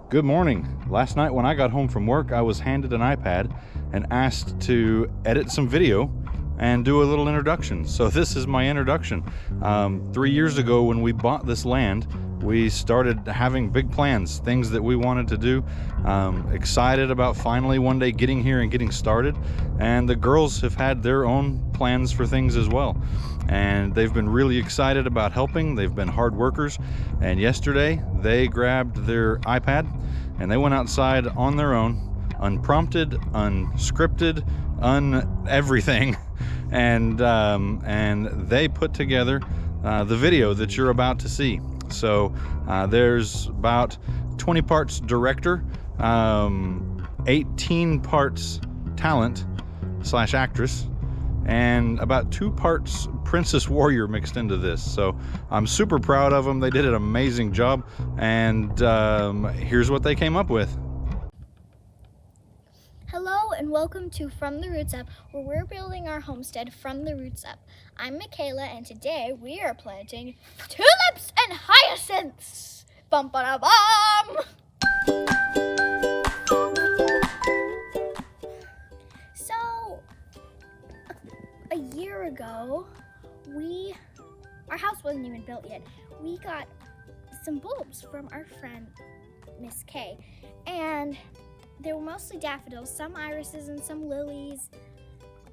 Good morning. Last night when I got home from work, I was handed an iPad and asked to edit some video and do a little introduction. So this is my introduction. 3 years ago when we bought this land, we started having big plans, things that we wanted to do. Excited about finally one day getting here and getting started. And the girls have had their own plans for things as well. And they've been really excited about helping. They've been hard workers. And yesterday they grabbed their iPad and they went outside on their own, unprompted, unscripted, everything. And they put together the video that you're about to see. So there's about 20 parts director, 18 parts talent / actress, and about 2 parts princess warrior mixed into this. So I'm super proud of them. They did an amazing job, and here's what they came up with. Hello and welcome to From the Roots Up, where we're building our homestead from the roots up. I'm Makayla, and today we are planting tulips and hyacinths. Bum ba da bum. So, a year ago, our house wasn't even built yet. We got some bulbs from our friend Miss K, and they were mostly daffodils, some irises and some lilies.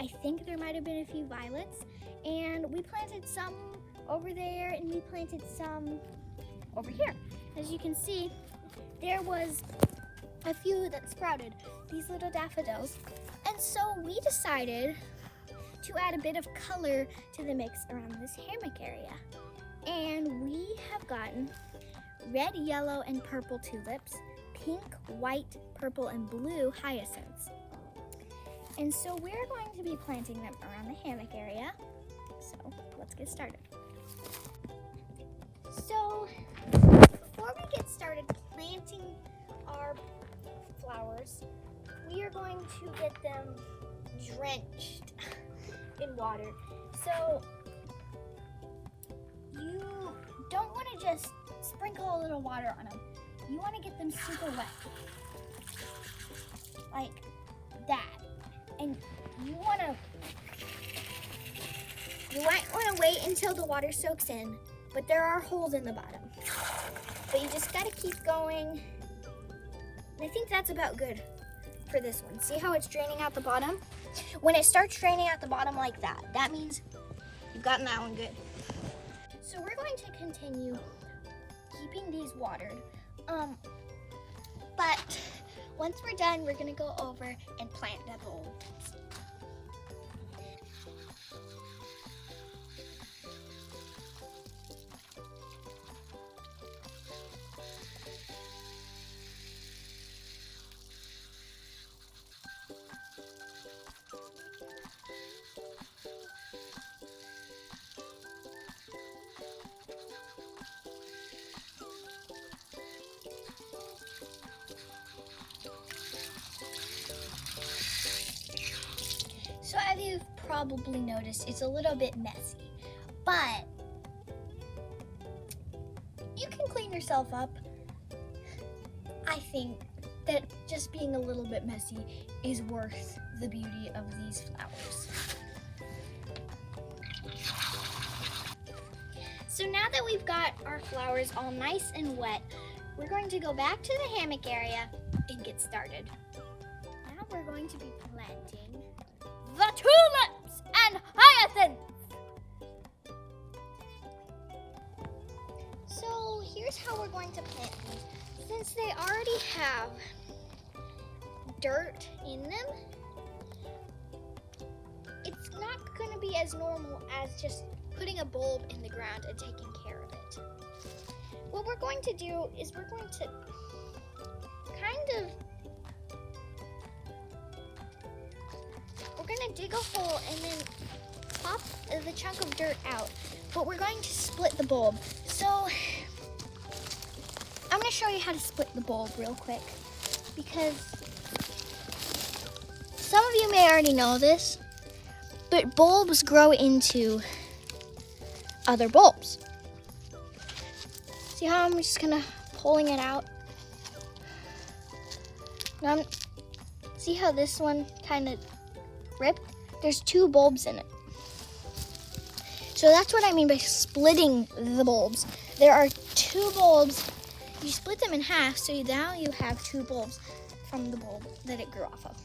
I think there might have been a few violets. And we planted some over there and we planted some over here. As you can see, there was a few that sprouted, these little daffodils. And so we decided to add a bit of color to the mix around this hammock area. And we have gotten red, yellow, and purple tulips, pink, white, purple, and blue hyacinths. And so we're going to be planting them around the hammock area. So let's get started. So before we get started planting our flowers, we are going to get them drenched in water. So you don't want to just sprinkle a little water on them. You want to get them super wet, like that. And you might want to wait until the water soaks in, but there are holes in the bottom. But you just got to keep going. And I think that's about good for this one. See how it's draining out the bottom? When it starts draining out the bottom like that, that means you've gotten that one good. So we're going to continue keeping these watered. But once we're done, we're gonna go over and plant the bulbs. So as you've probably noticed, it's a little bit messy, but you can clean yourself up. I think that just being a little bit messy is worth the beauty of these flowers. So now that we've got our flowers all nice and wet, we're going to go back to the hammock area and get started. Now we're going to be planting the tulips and hyacinths. So here's how we're going to plant these. Since they already have dirt in them, it's not going to be as normal as just putting a bulb in the ground and taking care of it. What we're going to do is we're going to dig a hole and then pop the chunk of dirt out. But we're going to split the bulb. So I'm going to show you how to split the bulb real quick, because some of you may already know this, but bulbs grow into other bulbs. See how I'm just kind of pulling it out? See how this one kind of ripped? There's 2 bulbs in it. So that's what I mean by splitting the bulbs. There are 2 bulbs. You split them in half, so now you have 2 bulbs from the bulb that it grew off of.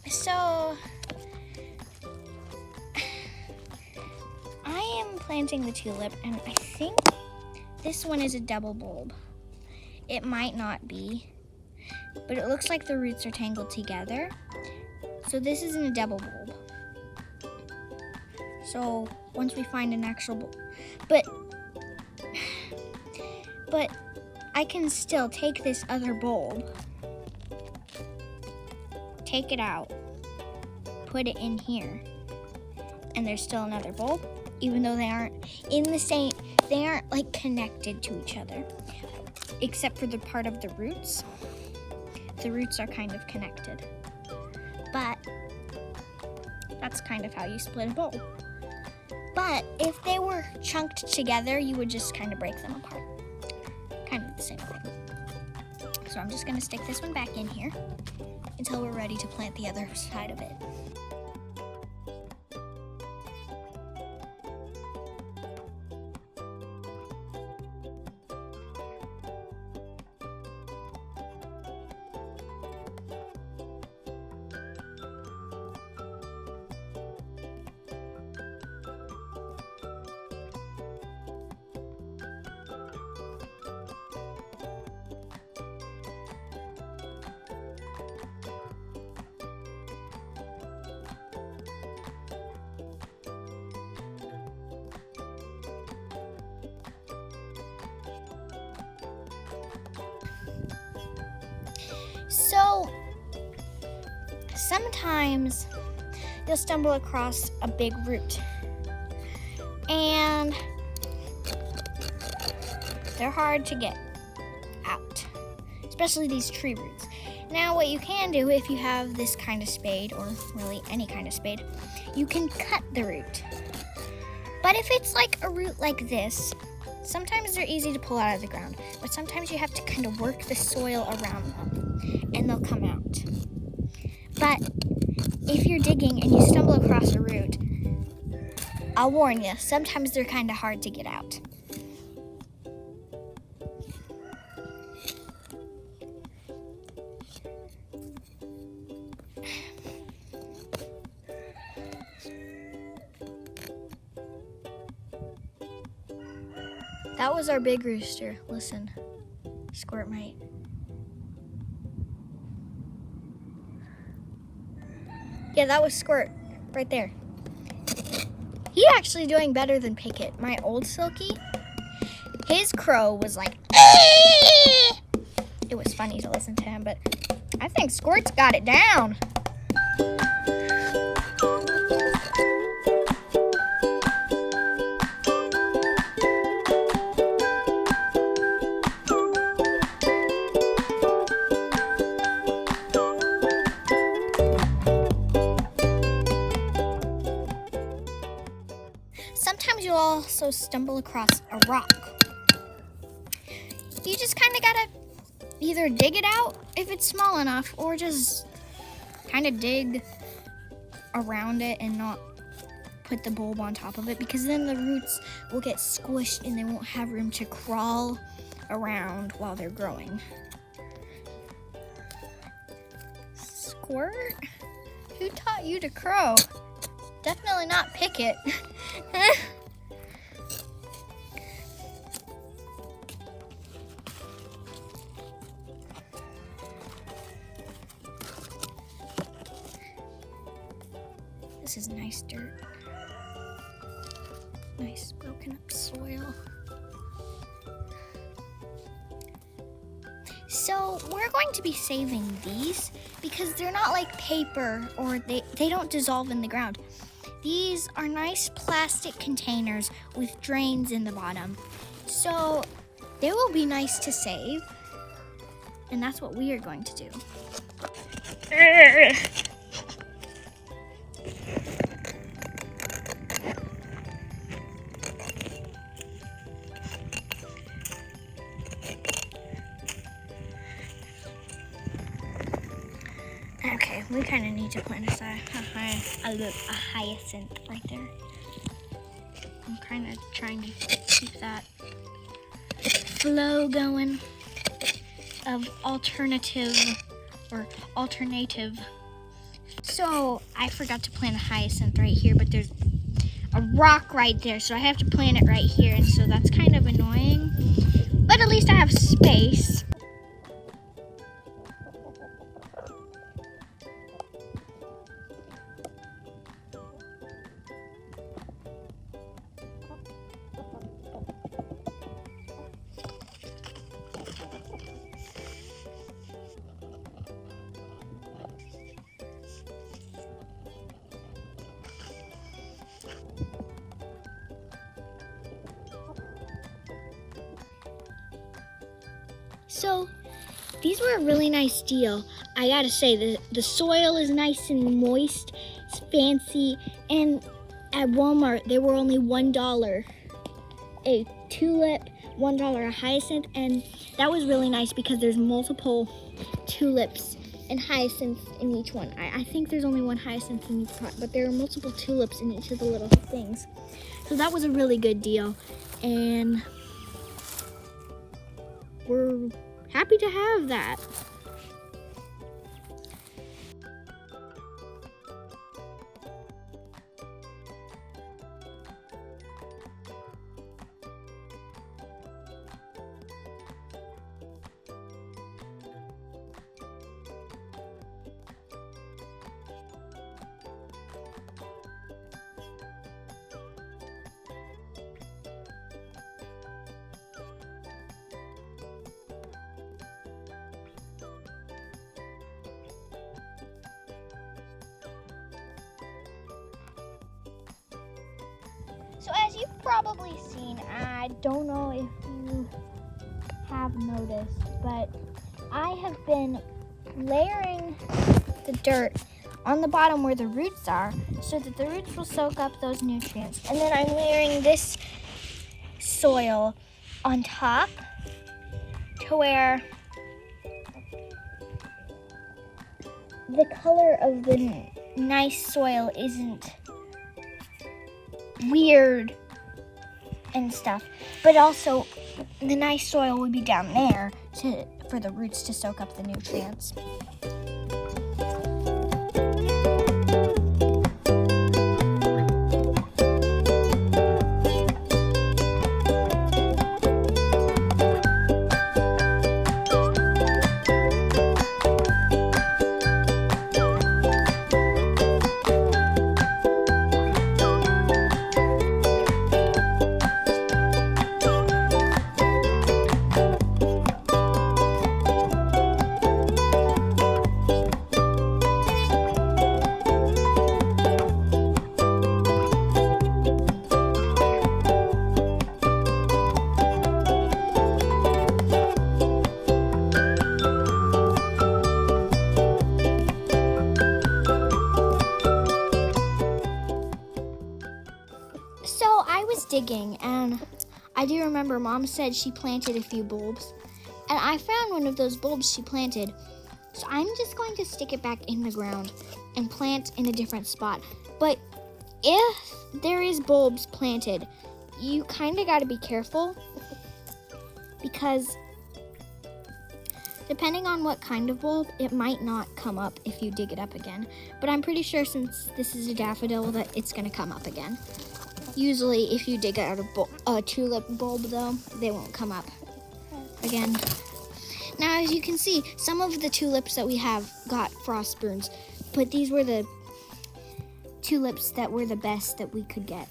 So I am planting the tulip, and I think this one is a double bulb. It might not be, but it looks like the roots are tangled together. So this isn't a double bulb. So once we find an actual bulb, but I can still take this other bulb, take it out, put it in here, and there's still another bulb, even though they aren't they aren't like connected to each other, except for the part of the roots. The roots are kind of connected, but that's kind of how you split a bulb. But if they were chunked together, you would just kind of break them apart. Kind of the same thing. So I'm just gonna stick this one back in here until we're ready to plant the other side of it. So sometimes you'll stumble across a big root, and they're hard to get out, especially these tree roots. Now what you can do, if you have this kind of spade, or really any kind of spade, you can cut the root. But if it's like a root like this, sometimes they're easy to pull out of the ground, but sometimes you have to kind of work the soil around them, and they'll come out. But if you're digging and you stumble across a root, I'll warn you, sometimes they're kind of hard to get out. That was our big rooster. Listen, Squirt might. Yeah, that was Squirt right there. He's actually doing better than Pickett. My old Silky, his crow was like, it was funny to listen to him, but I think Squirt's got it down. Sometimes you'll also stumble across a rock. You just kind of gotta either dig it out if it's small enough, or just kind of dig around it and not put the bulb on top of it, because then the roots will get squished and they won't have room to crawl around while they're growing. Squirt? Who taught you to crow? Definitely not Pickett. This is nice dirt. Nice broken up soil. So we're going to be saving these because they're not like paper, or they don't dissolve in the ground. These are nice plastic containers with drains in the bottom. So they will be nice to save. And that's what we are going to do. Okay, we kind of need to plant a hyacinth right there. I'm kind of trying to keep that flow going of alternative. So I forgot to plant a hyacinth right here, but there's a rock right there, so I have to plant it right here, and so that's kind of annoying. But at least I have space. So these were a really nice deal. I gotta say, the soil is nice and moist, it's fancy, and at Walmart they were only $1 a tulip, $1 a hyacinth, and that was really nice because there's multiple tulips and hyacinths in each one. I think there's only one hyacinth in each pot, but there are multiple tulips in each of the little things. So that was a really good deal, and we're happy to have that. So as you've probably seen, I don't know if you have noticed, but I have been layering the dirt on the bottom where the roots are so that the roots will soak up those nutrients. And then I'm layering this soil on top to where the color of the nice soil isn't weird and stuff, but also the nice soil would be down there for the roots to soak up the nutrients. was digging, and I do remember Mom said she planted a few bulbs, and I found one of those bulbs she planted. So I'm just going to stick it back in the ground and plant in a different spot. But if there is bulbs planted, you kind of got to be careful, because depending on what kind of bulb, it might not come up if you dig it up again. But I'm pretty sure since this is a daffodil that it's going to come up again. Usually if you dig out a tulip bulb though, they won't come up again. Now as you can see, some of the tulips that we have got frost burns, but these were the tulips that were the best that we could get.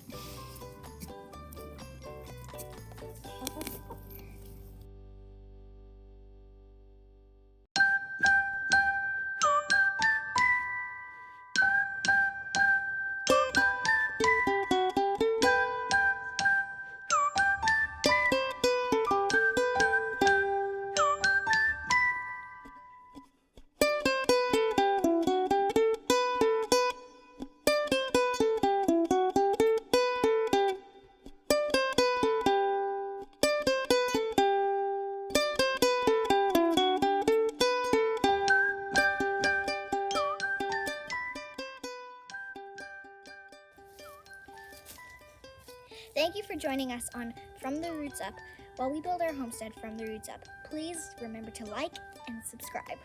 Thank you for joining us on From the Roots Up while we build our homestead from the roots up. Please remember to like and subscribe.